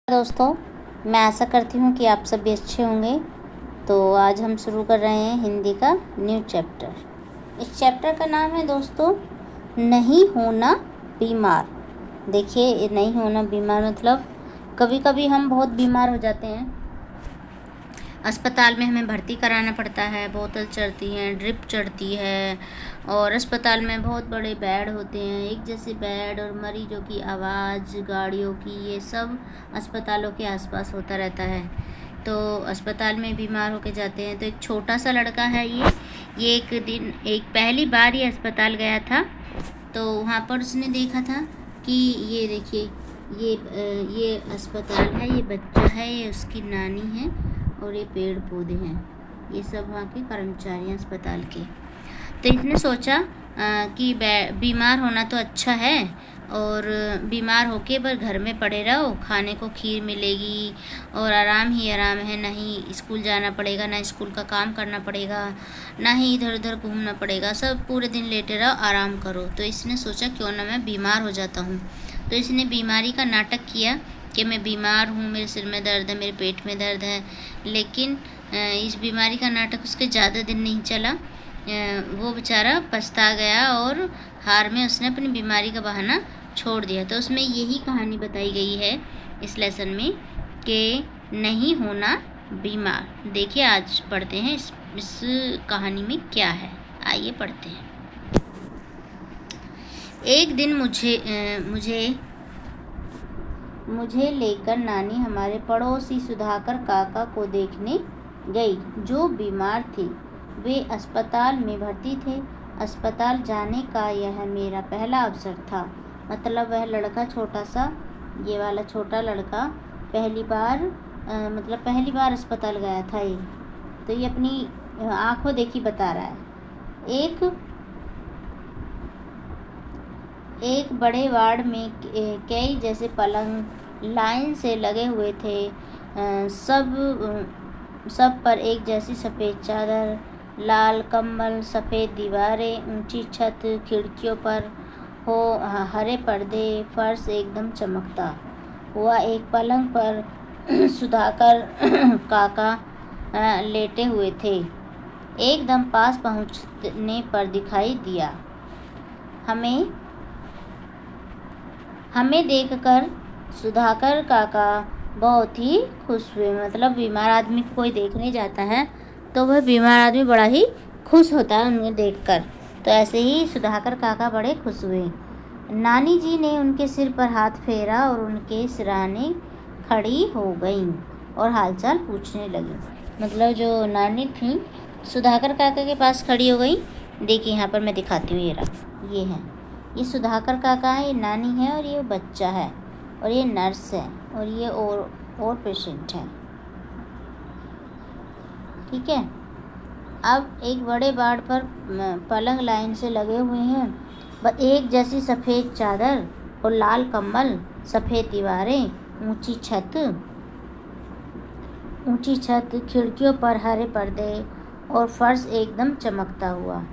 दोस्तों, मैं आशा करती हूँ कि आप सभी अच्छे होंगे। तो आज हम शुरू कर रहे हैं हिंदी का न्यू चैप्टर। इस चैप्टर का नाम है दोस्तों नहीं होना बीमार। देखिए, नहीं होना बीमार मतलब कभी कभी हम बहुत बीमार हो जाते हैं, अस्पताल में हमें भर्ती कराना पड़ता है, बोतल चढ़ती हैं, ड्रिप चढ़ती है और अस्पताल में बहुत बड़े बेड होते हैं, एक जैसे बेड और मरीजों की आवाज़, गाड़ियों की, ये सब अस्पतालों के आसपास होता रहता है। तो अस्पताल में बीमार होके जाते हैं। तो एक छोटा सा लड़का है ये एक पहली बार ये अस्पताल गया था। तो वहाँ पर उसने देखा था कि ये देखिए, ये अस्पताल है, ये बच्चा है, ये उसकी नानी है और ये पेड़ पौधे हैं, ये सब वहाँ के कर्मचारी हैं अस्पताल के। तो इसने सोचा कि बीमार होना तो अच्छा है और बीमार होके बस घर में पड़े रहो, खाने को खीर मिलेगी और आराम ही आराम है, ना ही स्कूल जाना पड़ेगा, ना स्कूल का काम करना पड़ेगा, ना ही इधर उधर घूमना पड़ेगा, सब पूरे दिन लेटे रहो, आराम करो। तो इसने सोचा क्यों ना मैं बीमार हो जाता हूँ। तो इसने बीमारी का नाटक किया कि मैं बीमार हूँ, मेरे सिर में दर्द है, मेरे पेट में दर्द है। लेकिन इस बीमारी का नाटक उसके ज़्यादा दिन नहीं चला। वो बेचारा पछता गया और हार में उसने अपनी बीमारी का बहाना छोड़ दिया। तो उसमें यही कहानी बताई गई है इस लेसन में कि नहीं होना बीमार। देखिए, आज पढ़ते हैं इस कहानी में क्या है। आइए पढ़ते हैं। एक दिन मुझे लेकर नानी हमारे पड़ोसी सुधाकर काका को देखने गई, जो बीमार थे। वे अस्पताल में भर्ती थे। अस्पताल जाने का यह मेरा पहला अवसर था। मतलब वह लड़का छोटा सा, ये वाला छोटा लड़का पहली बार अस्पताल गया था ये। तो ये अपनी आंखों देखी बता रहा है। एक बड़े वार्ड में कई जैसे पलंग लाइन से लगे हुए थे। सब पर एक जैसी सफ़ेद चादर, लाल कंबल, सफ़ेद दीवारें, ऊंची छत, खिड़कियों पर हरे पर्दे, फर्श एकदम चमकता हुआ। एक पलंग पर सुधाकर काका लेटे हुए थे। एकदम पास पहुंचने पर दिखाई दिया। हमें देखकर सुधाकर काका बहुत ही खुश हुए। मतलब बीमार आदमी को कोई देखने जाता है तो वह बीमार आदमी बड़ा ही खुश होता है उन्हें देखकर। तो ऐसे ही सुधाकर काका बड़े खुश हुए। नानी जी ने उनके सिर पर हाथ फेरा और उनके सिरहाने खड़ी हो गईं और हालचाल पूछने लगी। मतलब जो नानी थी सुधाकर काका के पास खड़ी हो गई। देखिए, यहाँ पर मैं दिखाती हूँ, ये है, ये सुधाकर काका है, ये नानी है और ये बच्चा है और ये नर्स है और ये और पेशेंट है। ठीक है। अब एक बड़े वार्ड पर पलंग लाइन से लगे हुए हैं, एक जैसी सफ़ेद चादर और लाल कंबल, सफ़ेद दीवारें, ऊंची छत, खिड़कियों पर हरे पर्दे और फर्श एकदम चमकता हुआ।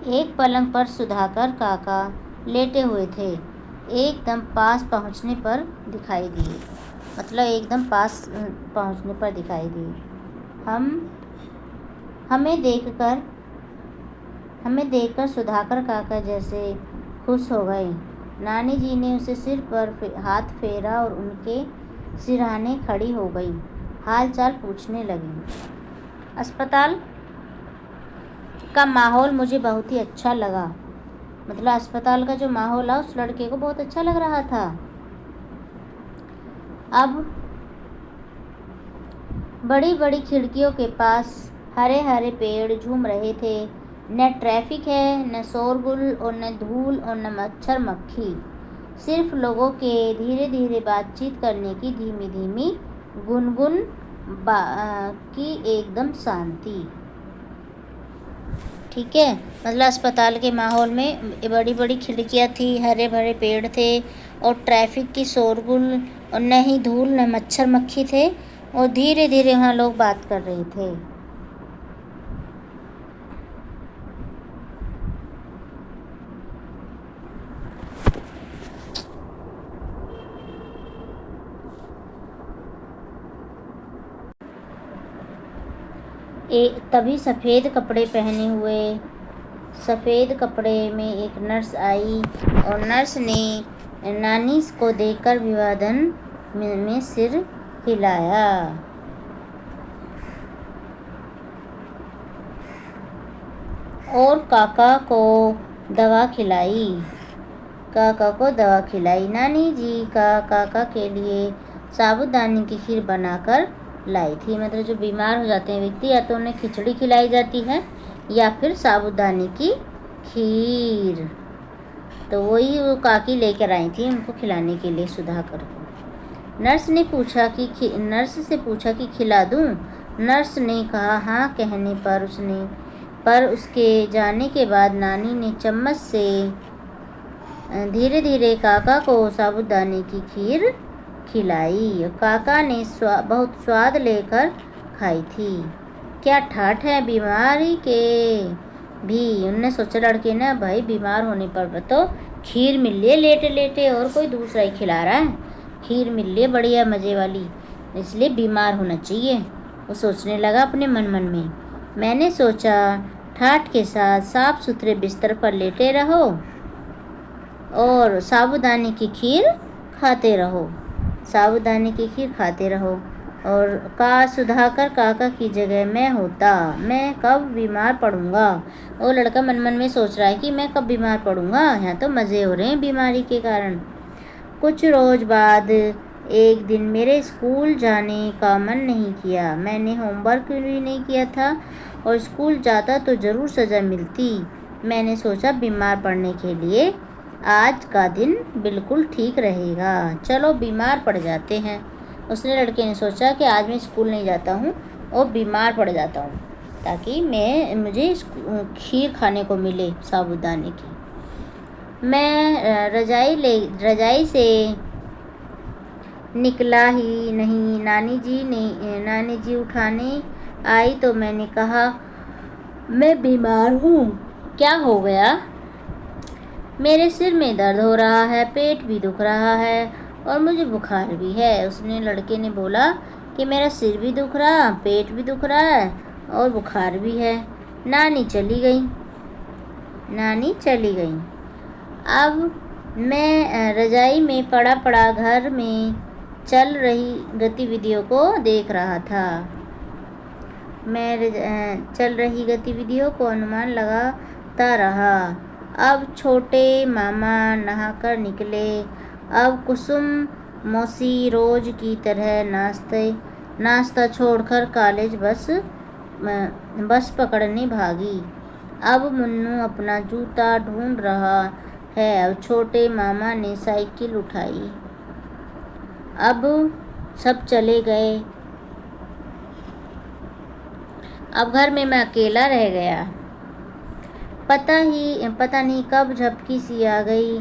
एक पलंग पर सुधाकर काका लेटे हुए थे। एकदम पास पहुंचने पर दिखाई दिए। मतलब एकदम पास पहुंचने पर दिखाई दिए। हमें देखकर सुधाकर काका जैसे खुश हो गए। नानी जी ने उसे सिर पर हाथ फेरा और उनके सिरहाने खड़ी हो गई, हाल चाल पूछने लगी। अस्पताल का माहौल मुझे बहुत ही अच्छा लगा। मतलब अस्पताल का जो माहौल है उस लड़के को बहुत अच्छा लग रहा था। अब बड़ी बड़ी खिड़कियों के पास हरे हरे पेड़ झूम रहे थे। न ट्रैफिक है, न शोरगुल और न धूल और न मच्छर मक्खी, सिर्फ लोगों के धीरे धीरे बातचीत करने की धीमी धीमी गुनगुन की एकदम शांति। ठीक है। मतलब अस्पताल के माहौल में बड़ी बड़ी खिड़कियाँ थी, हरे भरे पेड़ थे और ट्रैफिक की शोरगुल और न ही धूल न मच्छर मक्खी थे और धीरे धीरे वहाँ लोग बात कर रहे थे। तभी सफ़ेद कपड़े में एक नर्स आई और नर्स ने नानी को देखकर अभिवादन में सिर हिलाया और काका को दवा खिलाई। नानी जी काका के लिए साबूदाने की खीर बनाकर लाई थी। मतलब जो बीमार हो जाते हैं व्यक्ति, या तो उन्हें खिचड़ी खिलाई जाती है या फिर साबूदाने की खीर। तो वही वो काकी लेकर आई थी उनको खिलाने के लिए, सुधाकर को। नर्स से पूछा कि खिला दूं? नर्स ने कहा हाँ कहने पर उसके जाने के बाद नानी ने चम्मच से धीरे धीरे काका को साबूदाने की खीर खिलाई। काका ने बहुत स्वाद लेकर खाई थी। क्या ठाठ है बीमारी के भी। उनने सोचा लड़के ने, भाई बीमार होने पर तो खीर मिल रही है लेटे लेटे, और कोई दूसरा ही खिला रहा है। खीर मिल रही है बढ़िया मज़े वाली, इसलिए बीमार होना चाहिए। वो सोचने लगा अपने मन में। मैंने सोचा ठाठ के साथ साफ सुथरे बिस्तर पर लेटे रहो और साबूदाने की खीर खाते रहो। और सुधाकर काका की जगह मैं होता, मैं कब बीमार पड़ूंगा। वो लड़का मन में सोच रहा है कि मैं कब बीमार पड़ूंगा, यहाँ तो मज़े हो रहे हैं बीमारी के कारण। कुछ रोज बाद एक दिन मेरे स्कूल जाने का मन नहीं किया। मैंने होमवर्क भी नहीं किया था और स्कूल जाता तो ज़रूर सज़ा मिलती। मैंने सोचा बीमार पड़ने के लिए आज का दिन बिल्कुल ठीक रहेगा, चलो बीमार पड़ जाते हैं। उसने लड़के ने सोचा कि आज मैं स्कूल नहीं जाता हूँ और बीमार पड़ जाता हूँ, ताकि मुझे खीर खाने को मिले साबूदाने की। मैं रजाई से निकला ही नहीं। नानी जी उठाने आई तो मैंने कहा मैं बीमार हूँ। क्या हो गया? मेरे सिर में दर्द हो रहा है, पेट भी दुख रहा है और मुझे बुखार भी है। उसने लड़के ने बोला कि मेरा सिर भी दुख रहा, पेट भी दुख रहा है और बुखार भी है। नानी चली गई। अब मैं रजाई में पड़ा घर में चल रही गतिविधियों को देख रहा था। मैं चल रही गतिविधियों को अनुमान लगाता रहा। अब छोटे मामा नहाकर निकले। अब कुसुम मौसी रोज की तरह नाश्ता छोड़कर कॉलेज बस पकड़ने भागी। अब मुन्नू अपना जूता ढूंढ रहा है। अब छोटे मामा ने साइकिल उठाई। अब सब चले गए। अब घर में मैं अकेला रह गया। पता नहीं कब झपकी सी आ गई।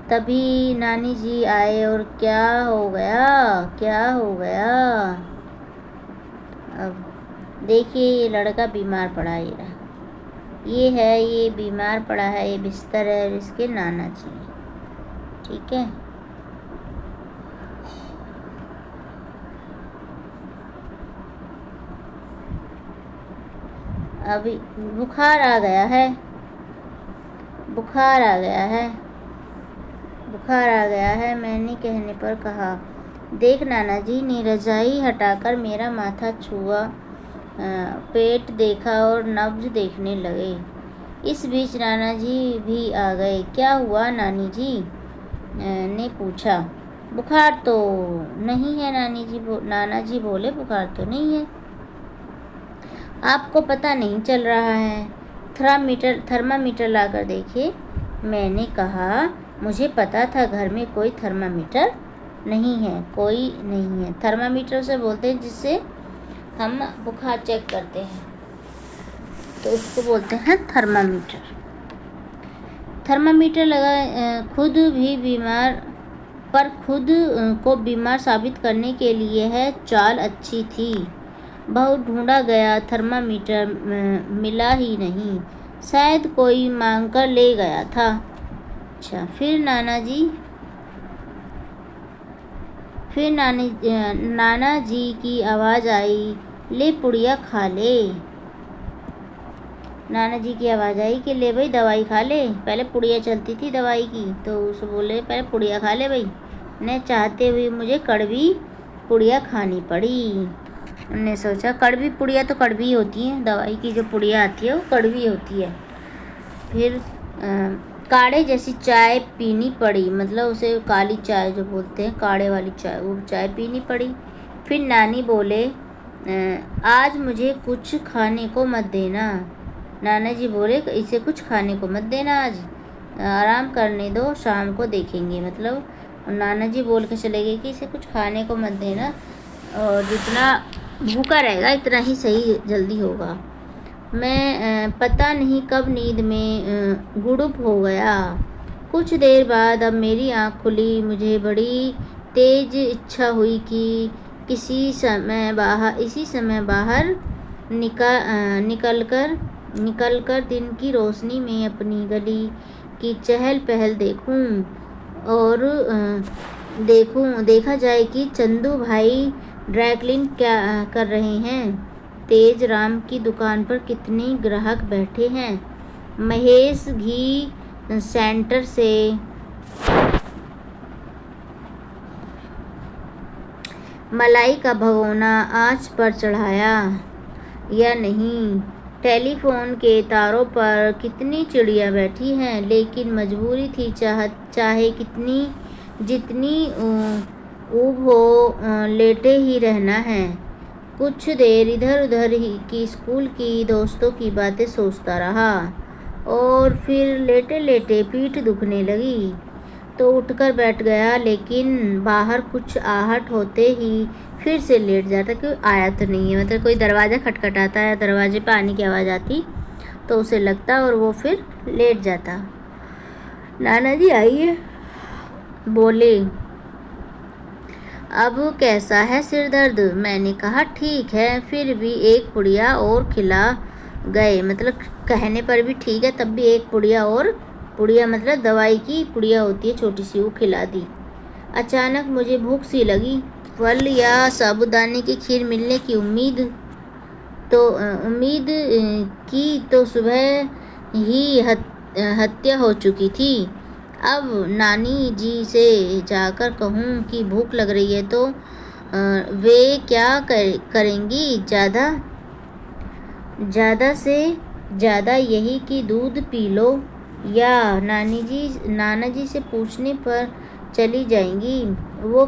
तभी नानी जी आए और क्या हो गया। अब देखिए ये लड़का बीमार पड़ा है, ये बीमार पड़ा है, ये बिस्तर है और इसके नाना जी, ठीक है। अभी बुखार आ गया है। मैंने कहने पर कहा, देख नाना जी ने रजाई हटाकर मेरा माथा छुआ, पेट देखा और नब्ज देखने लगे। इस बीच नाना जी भी आ गए। क्या हुआ नानी जी ने पूछा। बुखार तो नहीं है नाना जी बोले, बुखार तो नहीं है। आपको पता नहीं चल रहा है, थर्मामीटर लाकर देखिए। मैंने कहा मुझे पता था घर में कोई थर्मामीटर नहीं है। थर्मामीटर से बोलते हैं जिससे हम बुखार चेक करते हैं, तो उसको बोलते हैं थर्मामीटर लगा। खुद को बीमार साबित करने के लिए है चाल अच्छी थी। बहुत ढूंढा गया, थर्मामीटर मिला ही नहीं। शायद कोई मांग कर ले गया था। अच्छा, फिर नाना जी की आवाज़ आई, ले पुड़िया खा ले। नाना जी की आवाज़ आई कि ले भाई दवाई खा ले। पहले पुड़िया चलती थी दवाई की, तो उसे बोले पहले पुड़िया खा ले भाई। ने चाहते हुए मुझे कड़वी पुड़िया खानी पड़ी। उन्होंने सोचा कड़वी पुड़िया तो कड़वी होती है, दवाई की जो पुड़िया आती है वो कड़वी होती है। फिर काढ़े जैसी चाय पीनी पड़ी, मतलब उसे काली चाय जो बोलते हैं, काढ़े वाली चाय, वो चाय पीनी पड़ी। फिर नानी बोले आज मुझे कुछ खाने को मत देना। नाना जी बोले इसे कुछ खाने को मत देना, आज आराम करने दो, शाम को देखेंगे। मतलब नाना जी बोल के चले गए कि इसे कुछ खाने को मत देना, और जितना भूखा रहेगा इतना ही सही जल्दी होगा। मैं पता नहीं कब नींद में गुड़ुप हो गया। कुछ देर बाद अब मेरी आँख खुली। मुझे बड़ी तेज इच्छा हुई कि इसी समय बाहर निकलकर दिन की रोशनी में अपनी गली की चहल पहल देखूं, और देखा जाए कि चंदू भाई ड्राई क्लीन क्या कर रहे हैं, तेज राम की दुकान पर कितने ग्राहक बैठे हैं, महेश घी सेंटर से मलाई का भगोना आंच पर चढ़ाया या नहीं, टेलीफोन के तारों पर कितनी चिड़िया बैठी हैं। लेकिन मजबूरी थी, चाहे जितनी ऊब हो, लेटे ही रहना है। कुछ देर इधर उधर ही की स्कूल की दोस्तों की बातें सोचता रहा, और फिर लेटे लेटे पीठ दुखने लगी तो उठकर बैठ गया। लेकिन बाहर कुछ आहट होते ही फिर से लेट जाता। क्यों आया तो नहीं है, मतलब कोई दरवाज़ा खटखटाता है, दरवाजे पर आने की आवाज़ आती तो उसे लगता और वो फिर लेट जाता। नाना जी आइए, बोले अब कैसा है सिर दर्द। मैंने कहा ठीक है, फिर भी एक पुड़िया और खिला गए। मतलब कहने पर भी ठीक है, तब भी एक पुड़िया और, पुड़िया मतलब दवाई की पुड़िया होती है छोटी सी, वो खिला दी। अचानक मुझे भूख सी लगी। फल या साबूदाने की खीर मिलने की उम्मीद की तो सुबह ही हत्या हो चुकी थी। अब नानी जी से जाकर कहूँ कि भूख लग रही है तो वे क्या करेंगी, ज़्यादा से ज़्यादा यही कि दूध पी लो, या नाना जी से पूछने पर चली जाएंगी। वो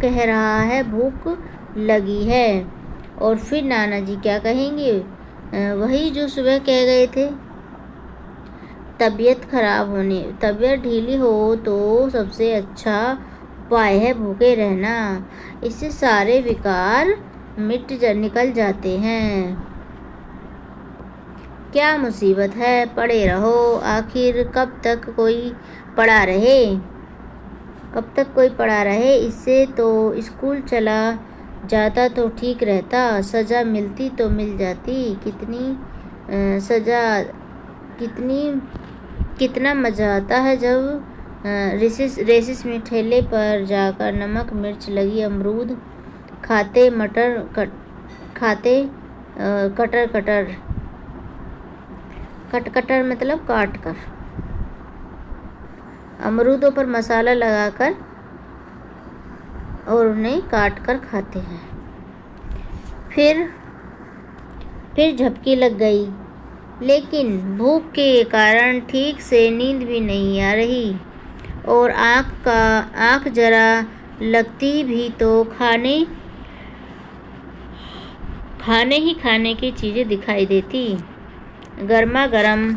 कह रहा है भूख लगी है, और फिर नाना जी क्या कहेंगे, वही जो सुबह कह गए थे। तबीयत ढीली हो तो सबसे अच्छा उपाय है भूखे रहना, इससे सारे विकार निकल जाते हैं। क्या मुसीबत है, पड़े रहो, आखिर कब तक कोई पड़ा रहे। इससे तो स्कूल चला जाता तो ठीक रहता, सज़ा मिलती तो मिल जाती। कितना मज़ा आता है जब रेसिस में ठेले पर जाकर नमक मिर्च लगी अमरूद खाते, कटर मतलब काट कर, अमरूदों पर मसाला लगाकर और उन्हें काट कर खाते हैं। फिर झपकी लग गई, लेकिन भूख के कारण ठीक से नींद भी नहीं आ रही, और आँख जरा लगती भी तो खाने की चीज़ें दिखाई देती। गर्मा गर्म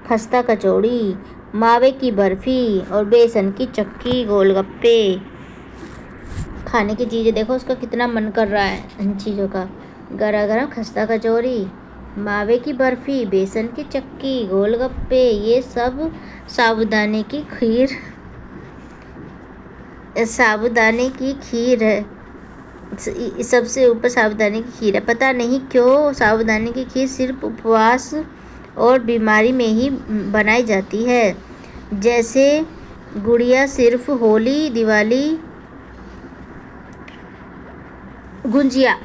खस्ता कचौड़ी, मावे की बर्फ़ी और बेसन की चक्की, गोलगप्पे, खाने की चीज़ें देखो उसका कितना मन कर रहा है इन चीज़ों का। गरम खस्ता कचौरी, मावे की बर्फ़ी, बेसन की चक्की, गोलगप्पे, ये सब साबूदाने की खीर है। सबसे ऊपर साबूदाने की खीर है। पता नहीं क्यों साबूदाने की खीर सिर्फ उपवास और बीमारी में ही बनाई जाती है, जैसे गुड़िया सिर्फ होली, दिवाली, गुंजिया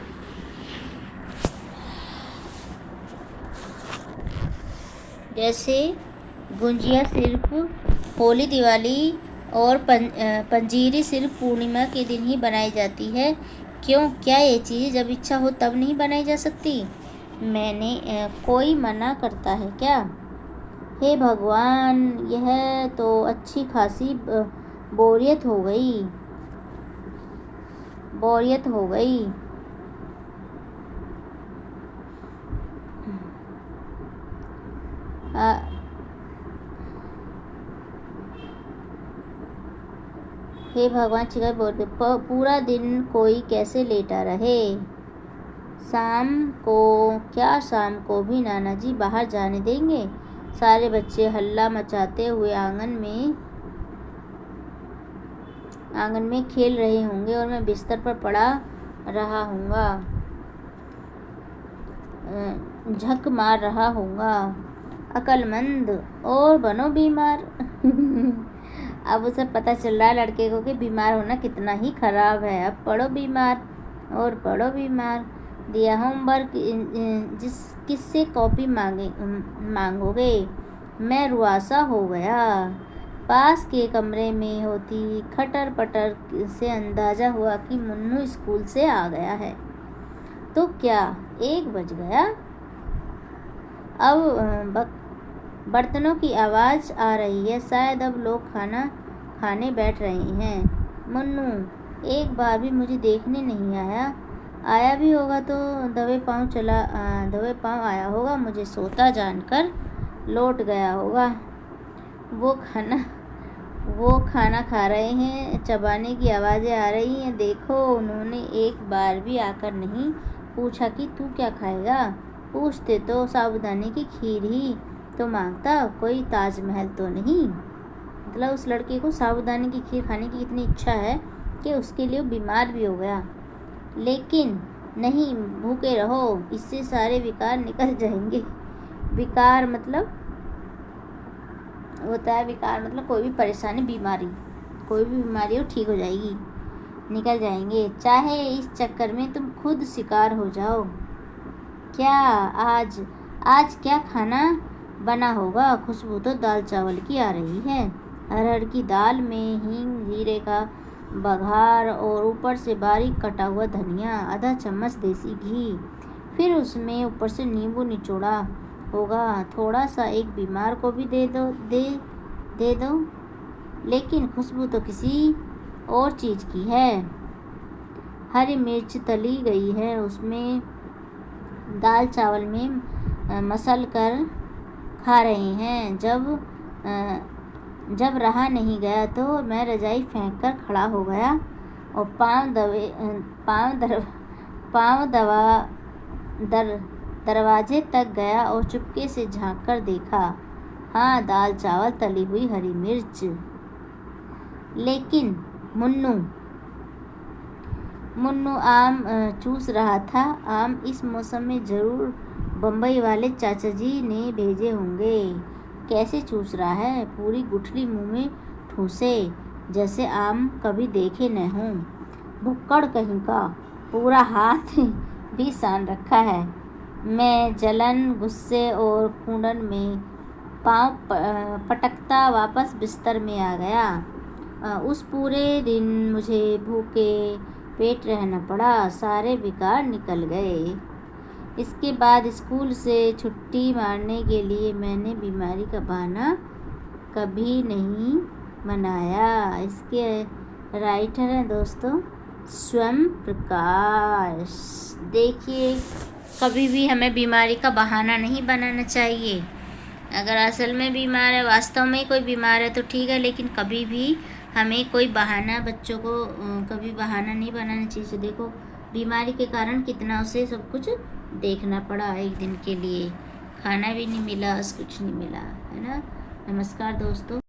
जैसे गुंजिया सिर्फ होली, दिवाली और पंजीरी सिर्फ पूर्णिमा के दिन ही बनाई जाती है। क्यों? क्या ये चीज़ जब इच्छा हो तब नहीं बनाई जा सकती? कोई मना करता है क्या? हे भगवान, यह तो अच्छी खासी बोरियत हो गई। हे भगवान, चिकन बोलते पूरा दिन कोई कैसे लेटा रहे। शाम को भी नाना जी बाहर जाने देंगे? सारे बच्चे हल्ला मचाते हुए आंगन में खेल रहे होंगे और मैं बिस्तर पर पड़ा रहा हूँगा, झक मार रहा हूँगा। अक्लमंद और बनो बीमार। अब उसे पता चल रहा है लड़के को कि बीमार होना कितना ही खराब है। अब पढ़ो बीमार और पढ़ो बीमार। दिया होमवर्क, किससे कॉपी मांगोगे? मैं रुआसा हो गया। पास के कमरे में होती खटर पटर से अंदाज़ा हुआ कि मुन्नू स्कूल से आ गया है। तो क्या 1 बज गया? अब बर्तनों की आवाज़ आ रही है। शायद अब लोग खाना खाने बैठ रहे हैं। मुन्नू एक बार भी मुझे देखने नहीं आया। आया भी होगा तो दबे पाँव आया होगा। मुझे सोता जानकर लौट गया होगा। वो खाना खा रहे हैं, चबाने की आवाज़ें आ रही हैं। देखो, उन्होंने एक बार भी आकर नहीं पूछा कि तू क्या खाएगा। पूछते तो साबूदाने की खीर ही तो मांगता, कोई ताजमहल तो नहीं। मतलब उस लड़के को साबूदाने की खीर खाने की इतनी इच्छा है कि उसके लिए बीमार भी हो गया। लेकिन नहीं, भूखे रहो, इससे सारे विकार निकल जाएंगे। विकार मतलब होता है, विकार मतलब कोई भी परेशानी, कोई भी बीमारी हो ठीक हो जाएगी, निकल जाएंगे। चाहे इस चक्कर में तुम खुद शिकार हो जाओ। क्या आज क्या खाना बना होगा? खुशबू तो दाल चावल की आ रही है। अरहर की दाल में हींग, जीरे का बघार और ऊपर से बारीक कटा हुआ धनिया, आधा चम्मच देसी घी, फिर उसमें ऊपर से नींबू निचोड़ा होगा। थोड़ा सा एक बीमार को भी दे दो। लेकिन खुशबू तो किसी और चीज़ की है। हरी मिर्च तली गई है, उसमें दाल चावल में मसल कर खा रहे हैं। जब रहा नहीं गया तो मैं रजाई फेंक कर खड़ा हो गया और दरवाजे तक गया और चुपके से झांक कर देखा। हाँ, दाल चावल, तली हुई हरी मिर्च। लेकिन मुन्नू आम चूस रहा था। आम इस मौसम में जरूर बम्बई वाले चाचा जी ने भेजे होंगे। कैसे चूस रहा है? पूरी गुठली मुंह में ठूसे, जैसे आम कभी देखे न हों। भुक्कड़ कहीं का, पूरा हाथ भी सान रखा है। मैं जलन, गुस्से और कूड़न में पाँव पटकता वापस बिस्तर में आ गया। उस पूरे दिन मुझे भूखे पेट रहना पड़ा। सारे विकार निकल गए। इसके बाद स्कूल से छुट्टी मारने के लिए मैंने बीमारी का बहाना कभी नहीं मनाया। इसके राइटर हैं दोस्तों स्वयं प्रकाश। देखिए, कभी भी हमें बीमारी का बहाना नहीं बनाना चाहिए। अगर असल में बीमार है, वास्तव में कोई बीमार है तो ठीक है, लेकिन कभी भी हमें कोई बहाना, बच्चों को कभी बहाना नहीं बनाना चाहिए। देखो, बीमारी के कारण कितना उसे सब कुछ देखना पड़ा। एक दिन के लिए खाना भी नहीं मिला, कुछ नहीं मिला, है ना। नमस्कार दोस्तों।